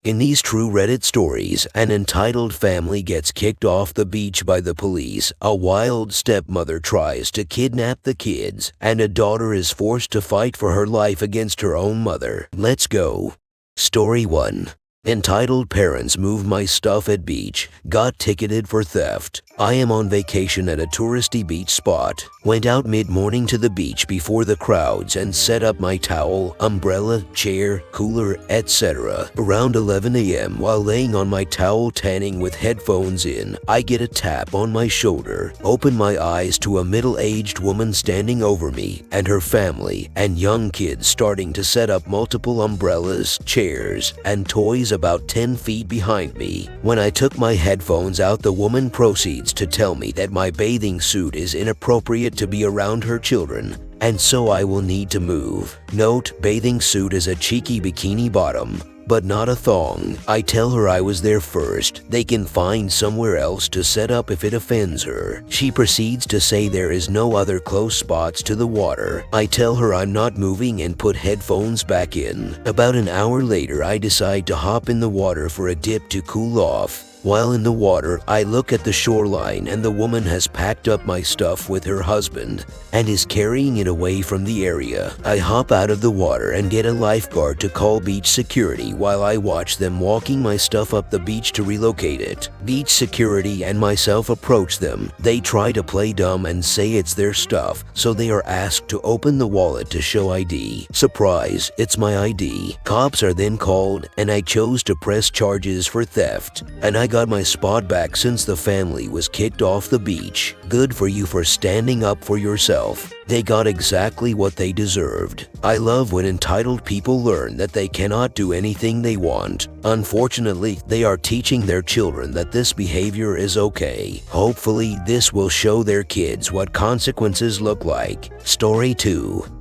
In these true Reddit stories, an entitled family gets kicked off the beach by the police, a wild stepmother tries to kidnap the kids, and a daughter is forced to fight for her life against her own mother. Let's go. Story 1. Entitled parents move my stuff at beach, got ticketed for theft. I am on vacation at a touristy beach spot. Went out mid-morning to the beach before the crowds and set up my towel, umbrella, chair, cooler, etc. Around 11 a.m. while laying on my towel tanning with headphones in, I get a tap on my shoulder. Open my eyes to a middle-aged woman standing over me and her family and young kids starting to set up multiple umbrellas, chairs, and toys about 10 feet behind me. When I took my headphones out, the woman proceeds to tell me that my bathing suit is inappropriate to be around her children, and so I will need to move. Note, bathing suit is a cheeky bikini bottom, but not a thong. I tell her I was there first. They can find somewhere else to set up if it offends her. She proceeds to say there is no other close spots to the water. I tell her I'm not moving and put headphones back in. About an hour later, I decide to hop in the water for a dip to cool off. While in the water, I look at the shoreline and the woman has packed up my stuff with her husband and is carrying it away from the area. I hop out of the water and get a lifeguard to call beach security while I watch them walking my stuff up the beach to relocate it. Beach security and myself approach them. They try to play dumb and say it's their stuff, so they are asked to open the wallet to show ID. Surprise, it's my ID. Cops are then called and I chose to press charges for theft. And I got my spot back since the family was kicked off the beach. Good for you for standing up for yourself. They got exactly what they deserved. I love when entitled people learn that they cannot do anything they want. Unfortunately, they are teaching their children that this behavior is okay. Hopefully, this will show their kids what consequences look like. Story 2.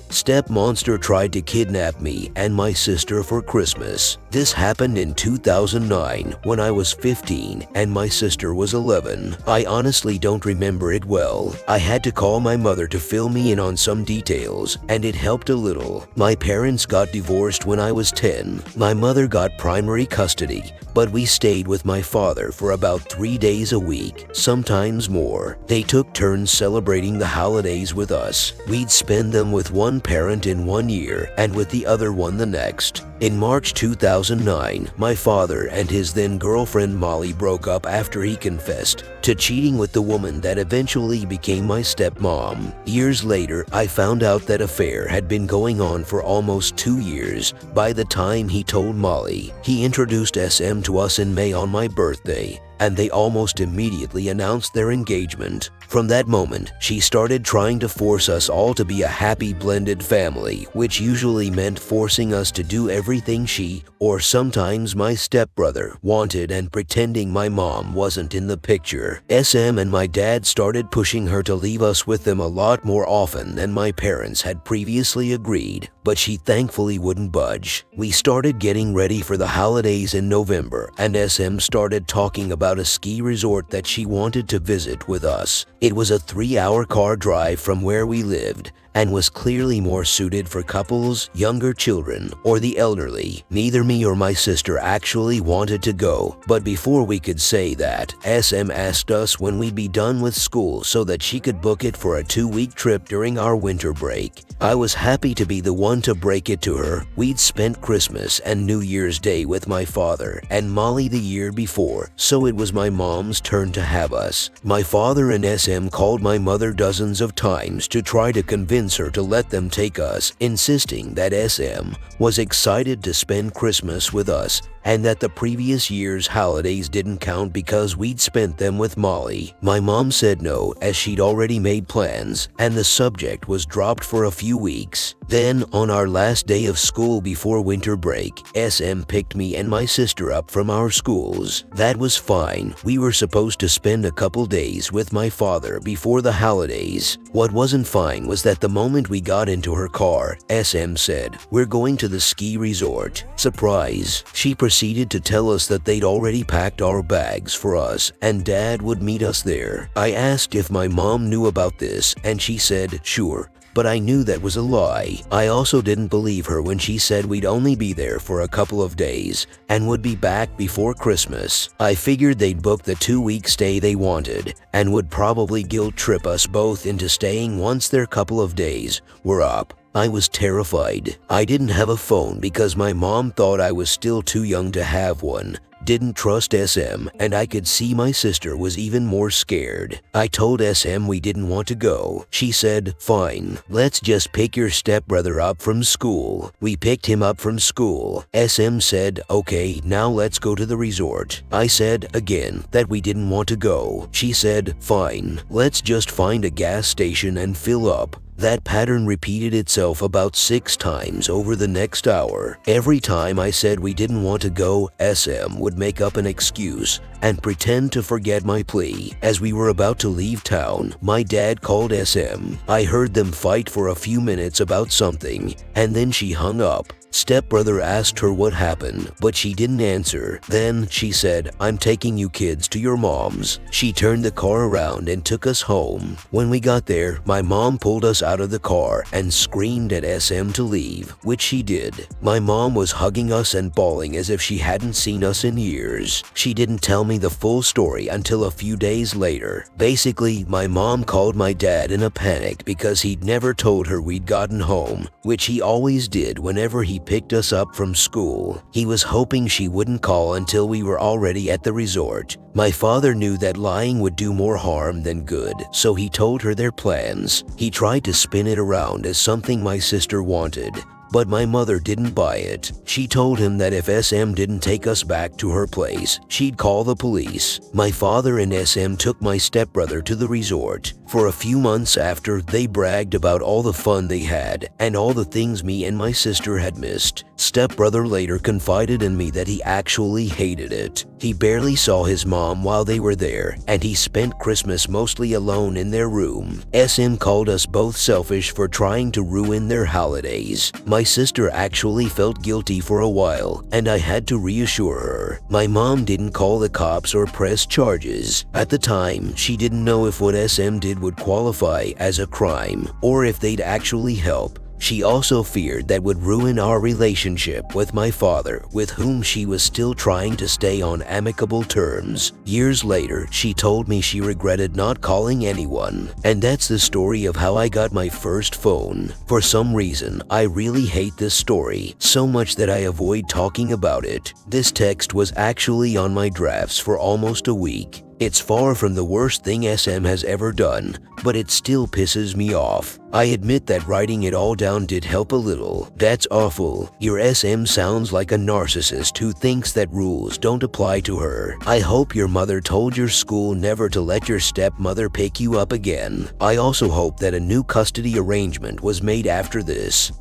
Step monster tried to kidnap me and my sister for Christmas. This happened in 2009 when I was 15 and my sister was 11. I honestly don't remember it well. I had to call my mother to fill me in on some details, and it helped a little. My parents got divorced when I was 10. My mother got primary custody, but we stayed with my father for about 3 days a week, sometimes more. They took turns celebrating the holidays with us. We'd spend them with one parent in 1 year and with the other one the next. In March 2009, my father and his then girlfriend Molly broke up after he confessed to cheating with the woman that eventually became my stepmom. Years later, I found out that affair had been going on for almost 2 years by the time he told Molly. He introduced SM to us in May on my birthday, and they almost immediately announced their engagement. From that moment, she started trying to force us all to be a happy blended family, which usually meant forcing us to do everything she, or sometimes my stepbrother, wanted and pretending my mom wasn't in the picture. SM and my dad started pushing her to leave us with them a lot more often than my parents had previously agreed, but she thankfully wouldn't budge. We started getting ready for the holidays in November, and SM started talking about a ski resort that she wanted to visit with us. It was a 3-hour car drive from where we lived and was clearly more suited for couples, younger children, or the elderly. Neither me or my sister actually wanted to go, but before we could say that, SM asked us when we'd be done with school so that she could book it for a 2-week trip during our winter break. I was happy to be the one to break it to her. We'd spent Christmas and New Year's Day with my father and Molly the year before, so it was my mom's turn to have us. My father and SM called my mother dozens of times to try to convince her to let them take us, insisting that SM was excited to spend Christmas with us and that the previous year's holidays didn't count because we'd spent them with Molly. My mom said no, as she'd already made plans, and the subject was dropped for a few weeks. Then, on our last day of school before winter break, SM picked me and my sister up from our schools. That was fine. We were supposed to spend a couple days with my father before the holidays. What wasn't fine was that the moment we got into her car, SM said, "We're going to the ski resort." Surprise. She proceeded to tell us that they'd already packed our bags for us and Dad would meet us there. I asked if my mom knew about this and she said, "Sure, but I knew that was a lie. I also didn't believe her when she said we'd only be there for a couple of days and would be back before Christmas. I figured they'd book the 2-week stay they wanted and would probably guilt trip us both into staying once their couple of days were up. I was terrified. I didn't have a phone because my mom thought I was still too young to have one, didn't trust SM, and I could see my sister was even more scared. I told SM we didn't want to go. She said, "Fine, let's just pick your stepbrother up from school." We picked him up from school. SM said, "Okay, now let's go to the resort." I said again that we didn't want to go. She said, "Fine, let's just find a gas station and fill up." That pattern repeated itself about 6 times over the next hour. Every time I said we didn't want to go, SM would make up an excuse and pretend to forget my plea. As we were about to leave town, my dad called SM. I heard them fight for a few minutes about something, and then she hung up. Stepbrother asked her what happened, but she didn't answer. Then she said, "I'm taking you kids to your mom's." She turned the car around and took us home. When we got there, my mom pulled us out of the car and screamed at SM to leave, which she did. My mom was hugging us and bawling as if she hadn't seen us in years. She didn't tell me the full story until a few days later. Basically, my mom called my dad in a panic because he'd never told her we'd gotten home, which he always did whenever he picked us up from school. He was hoping she wouldn't call until we were already at the resort. My father knew that lying would do more harm than good, so he told her their plans. He tried to spin it around as something my sister wanted, but my mother didn't buy it. She told him that if SM didn't take us back to her place, she'd call the police. My father and SM took my stepbrother to the resort. For a few months after, they bragged about all the fun they had and all the things me and my sister had missed. Stepbrother later confided in me that he actually hated it. He barely saw his mom while they were there, and he spent Christmas mostly alone in their room. SM called us both selfish for trying to ruin their holidays. My sister actually felt guilty for a while, and I had to reassure her. My mom didn't call the cops or press charges. At the time, she didn't know if what SM did would qualify as a crime or if they'd actually help. She also feared that would ruin our relationship with my father, with whom she was still trying to stay on amicable terms. Years later, she told me she regretted not calling anyone. And that's the story of how I got my first phone. For some reason, I really hate this story, so much that I avoid talking about it. This text was actually on my drafts for almost a week. It's far from the worst thing SM has ever done, but it still pisses me off. I admit that writing it all down did help a little. That's awful. Your SM sounds like a narcissist who thinks that rules don't apply to her. I hope your mother told your school never to let your stepmother pick you up again. I also hope that a new custody arrangement was made after this.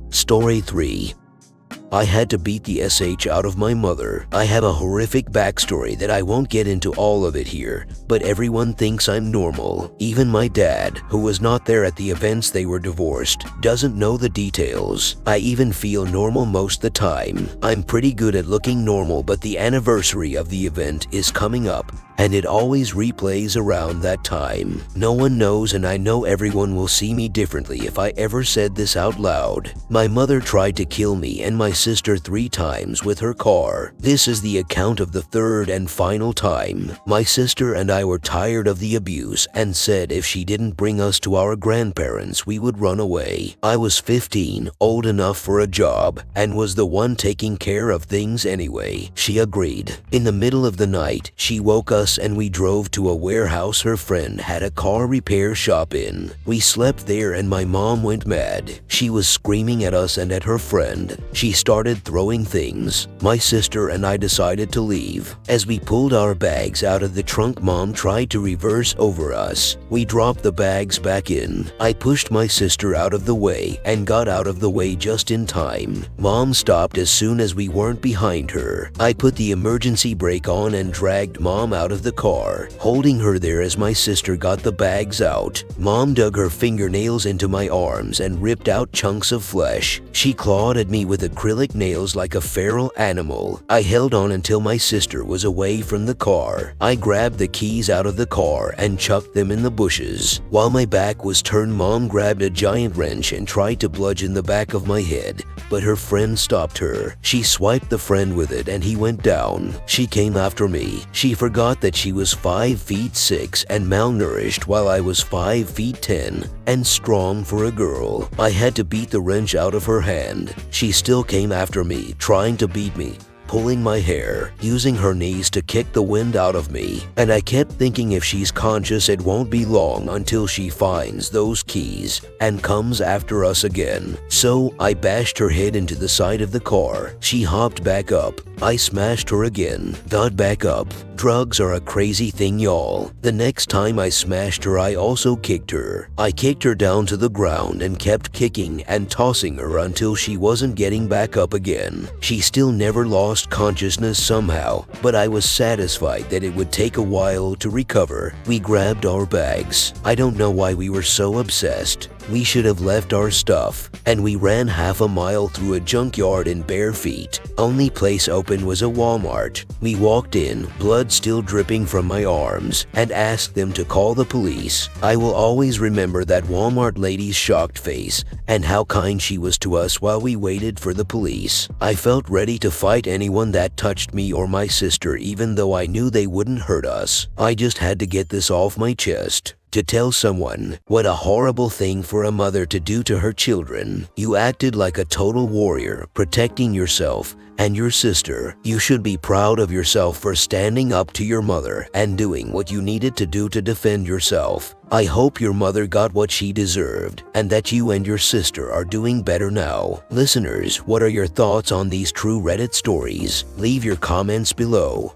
Story 3. I had to beat the SH out of my mother. I have a horrific backstory that I won't get into all of it here, but everyone thinks I'm normal. Even my dad, who was not there at the events they were divorced, doesn't know the details. I even feel normal most the time. I'm pretty good at looking normal, but the anniversary of the event is coming up, and it always replays around that time. No one knows, and I know everyone will see me differently if I ever said this out loud. My mother tried to kill me and my sister 3 times with her car. This is the account of the 3rd and final time. My sister and I were tired of the abuse and said if she didn't bring us to our grandparents, we would run away. I was 15, old enough for a job, and was the one taking care of things anyway. She agreed. In the middle of the night, she woke us and we drove to a warehouse her friend had a car repair shop in. We slept there and my mom went mad. She was screaming at us and at her friend. She started throwing things. My sister and I decided to leave. As we pulled our bags out of the trunk, Mom tried to reverse over us. We dropped the bags back in. I pushed my sister out of the way and got out of the way just in time. Mom stopped as soon as we weren't behind her. I put the emergency brake on and dragged Mom out of of the car, holding her there as my sister got the bags out. Mom dug her fingernails into my arms and ripped out chunks of flesh. She clawed at me with acrylic nails like a feral animal. I held on until my sister was away from the car. I grabbed the keys out of the car and chucked them in the bushes. While my back was turned, Mom grabbed a giant wrench and tried to bludgeon the back of my head, but her friend stopped her. She swiped the friend with it and he went down. She came after me. She forgot that she was 5 feet 6 and malnourished while I was 5 feet 10 and strong for a girl. I had to beat the wrench out of her hand. She still came after me, trying to beat me, pulling my hair, using her knees to kick the wind out of me. And I kept thinking if she's conscious, it won't be long until she finds those keys and comes after us again. So I bashed her head into the side of the car. She hopped back up. I smashed her again, got back up. Drugs are a crazy thing, y'all. The next time I smashed her, I also kicked her. I kicked her down to the ground and kept kicking and tossing her until she wasn't getting back up again. She still never lost consciousness somehow, but I was satisfied that it would take a while to recover. We grabbed our bags. I don't know why we were so obsessed. We should have left our stuff, and we ran half a mile through a junkyard in bare feet. Only place open was a Walmart. We walked in, blood still dripping from my arms, and asked them to call the police. I will always remember that Walmart lady's shocked face and how kind she was to us while we waited for the police. I felt ready to fight anyone that touched me or my sister, even though I knew they wouldn't hurt us. I just had to get this off my chest. To tell someone what a horrible thing for a mother to do to her children. You acted like a total warrior, protecting yourself and your sister. You should be proud of yourself for standing up to your mother and doing what you needed to do to defend yourself. I hope your mother got what she deserved and that you and your sister are doing better now. Listeners, what are your thoughts on these true Reddit stories? Leave your comments below.